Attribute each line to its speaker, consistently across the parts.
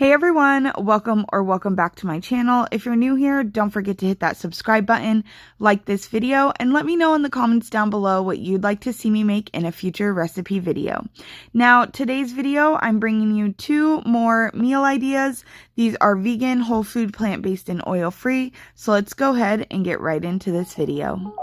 Speaker 1: Hey everyone, welcome back to my channel. If you're new here, don't forget to hit that subscribe button, like this video, and let me know in the comments down below what you'd like to see me make in a future recipe video. Now, today's video, I'm bringing you 2 more meal ideas. These are vegan, whole food, plant-based, and oil-free, so let's go ahead and get right into this video.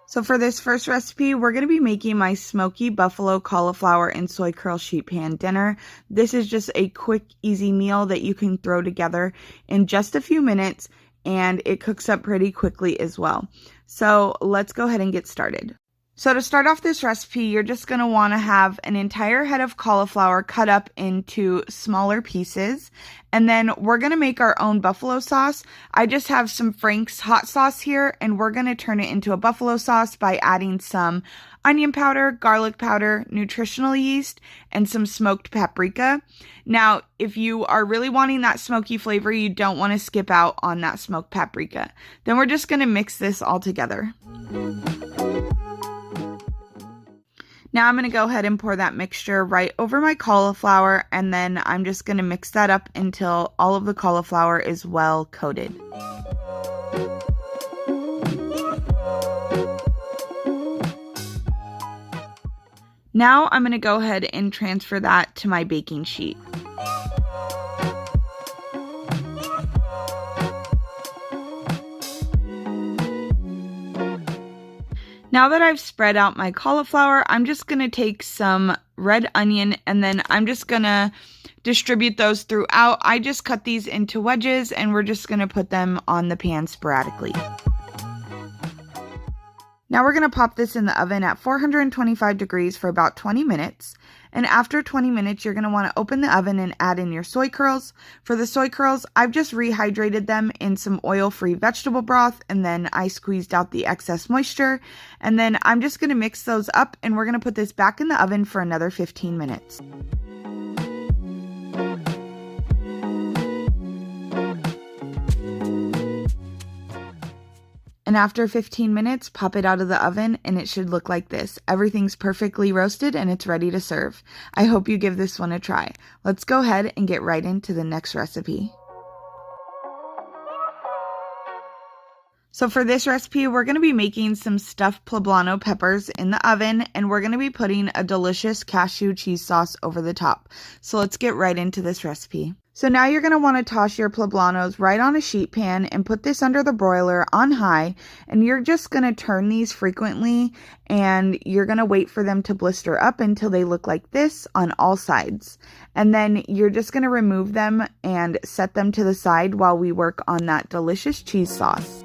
Speaker 1: So for this first recipe, we're going to be making my smoky buffalo cauliflower and soy curl sheet pan dinner. This is just a quick, easy meal that you can throw together in just a few minutes, and it cooks up pretty quickly as well. So let's go ahead and get started. So to start off this recipe, you're just going to want to have an entire head of cauliflower cut up into smaller pieces. And then we're going to make our own buffalo sauce. I just have some Frank's hot sauce here, and we're going to turn it into a buffalo sauce by adding some onion powder, garlic powder, nutritional yeast, and some smoked paprika. Now, if you are really wanting that smoky flavor, you don't want to skip out on that smoked paprika. Then we're just going to mix this all together. Now I'm going to go ahead and pour that mixture right over my cauliflower, and then I'm just going to mix that up until all of the cauliflower is well coated. Now I'm going to go ahead and transfer that to my baking sheet. Now that I've spread out my cauliflower, I'm just going to take some red onion, and then I'm just going to distribute those throughout. I just cut these into wedges, and we're just going to put them on the pan sporadically. Now we're going to pop this in the oven at 425 degrees for about 20 minutes. And after 20 minutes, you're going to want to open the oven and add in your soy curls. For the soy curls, I've just rehydrated them in some oil-free vegetable broth, and then I squeezed out the excess moisture. And then I'm just going to mix those up, and we're going to put this back in the oven for another 15 minutes. And after 15 minutes, pop it out of the oven, and it should look like this. Everything's perfectly roasted and it's ready to serve. I hope you give this one a try. Let's go ahead and get right into the next recipe. So for this recipe, we're going to be making some stuffed poblano peppers in the oven, and we're going to be putting a delicious cashew cheese sauce over the top. So let's get right into this recipe. So now you're going to want to toss your poblanos right on a sheet pan and put this under the broiler on high, and you're just going to turn these frequently, and you're going to wait for them to blister up until they look like this on all sides. And then you're just going to remove them and set them to the side while we work on that delicious cheese sauce.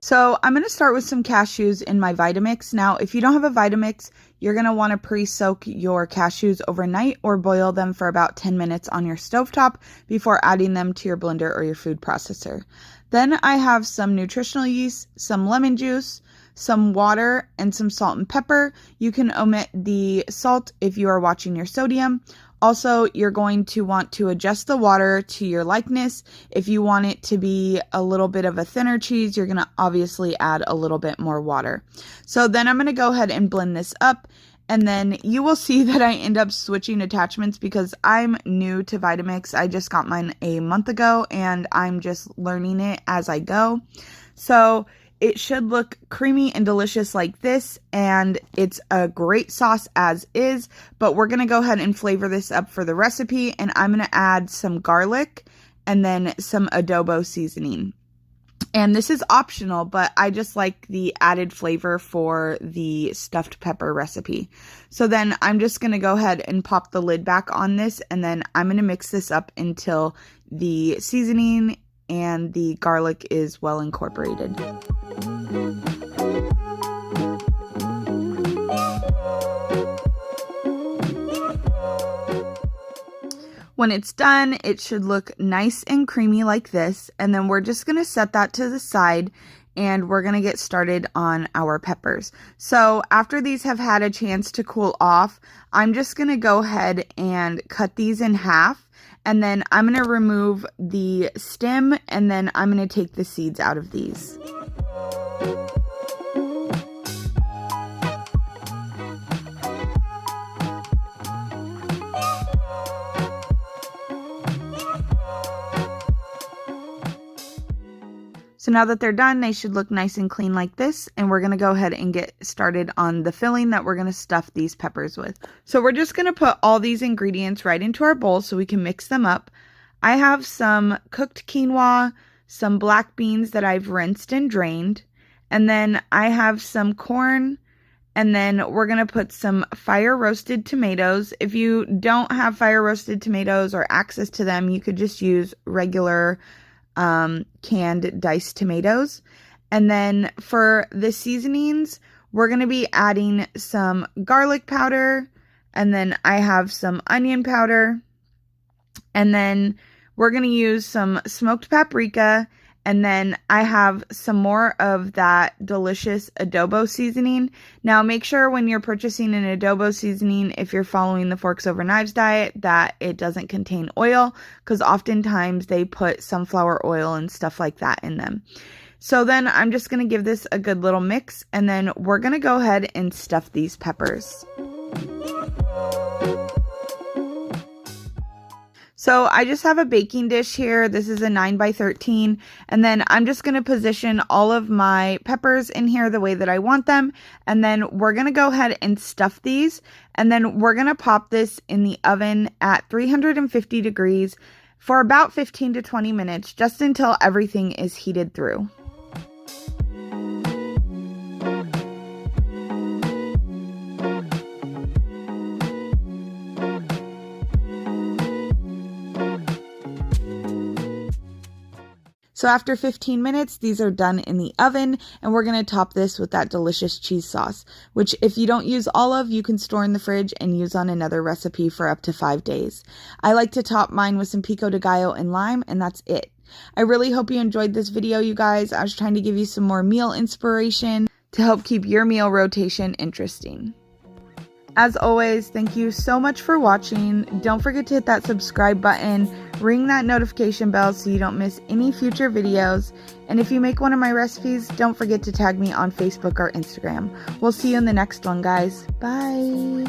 Speaker 1: So I'm going to start with some cashews in my Vitamix. Now, if you don't have a Vitamix, you're going to want to pre-soak your cashews overnight or boil them for about 10 minutes on your stovetop before adding them to your blender or your food processor. Then I have some nutritional yeast, some lemon juice, some water, and some salt and pepper. You can omit the salt if you are watching your sodium. Also, you're going to want to adjust the water to your likeness. If you want it to be a little bit of a thinner cheese, you're going to obviously add a little bit more water. So then I'm going to go ahead and blend this up, and then you will see that I end up switching attachments because I'm new to Vitamix. I just got mine a month ago, and I'm just learning it as I go. So it should look creamy and delicious like this, and it's a great sauce as is, but we're going to go ahead and flavor this up for the recipe, and I'm going to add some garlic and then some adobo seasoning. And this is optional, but I just like the added flavor for the stuffed pepper recipe. So then I'm just going to go ahead and pop the lid back on this, and then I'm going to mix this up until the seasoning and the garlic is well incorporated. When it's done, it should look nice and creamy like this, and then we're just going to set that to the side, and we're going to get started on our peppers. So after these have had a chance to cool off, I'm just going to go ahead and cut these in half, and then I'm going to remove the stem, and then I'm going to take the seeds out of these. So now that they're done, they should look nice and clean like this. And we're going to go ahead and get started on the filling that we're going to stuff these peppers with. So we're just going to put all these ingredients right into our bowl so we can mix them up. I have some cooked quinoa, some black beans that I've rinsed and drained. And then I have some corn. And then we're going to put some fire roasted tomatoes. If you don't have fire roasted tomatoes or access to them, you could just use regular canned diced tomatoes. And then for the seasonings, we're going to be adding some garlic powder, and then I have some onion powder, and then we're going to use some smoked paprika, and then I have some more of that delicious adobo seasoning. Now make sure when you're purchasing an adobo seasoning, if you're following the Forks Over Knives diet, that it doesn't contain oil, because oftentimes they put sunflower oil and stuff like that in them. So then I'm just going to give this a good little mix, and then we're going to go ahead and stuff these peppers. So I just have a baking dish here. This is a 9x13. And then I'm just going to position all of my peppers in here the way that I want them. And then we're going to go ahead and stuff these. And then we're going to pop this in the oven at 350 degrees for about 15 to 20 minutes, just until everything is heated through. So after 15 minutes, these are done in the oven, and we're going to top this with that delicious cheese sauce, which if you don't use all of, you can store in the fridge and use on another recipe for up to 5 days. I like to top mine with some pico de gallo and lime, and that's it. I really hope you enjoyed this video, you guys. I was trying to give you some more meal inspiration to help keep your meal rotation interesting. As always, thank you so much for watching. Don't forget to hit that subscribe button, ring that notification bell so you don't miss any future videos. And if you make one of my recipes, don't forget to tag me on Facebook or Instagram. We'll see you in the next one, guys. Bye.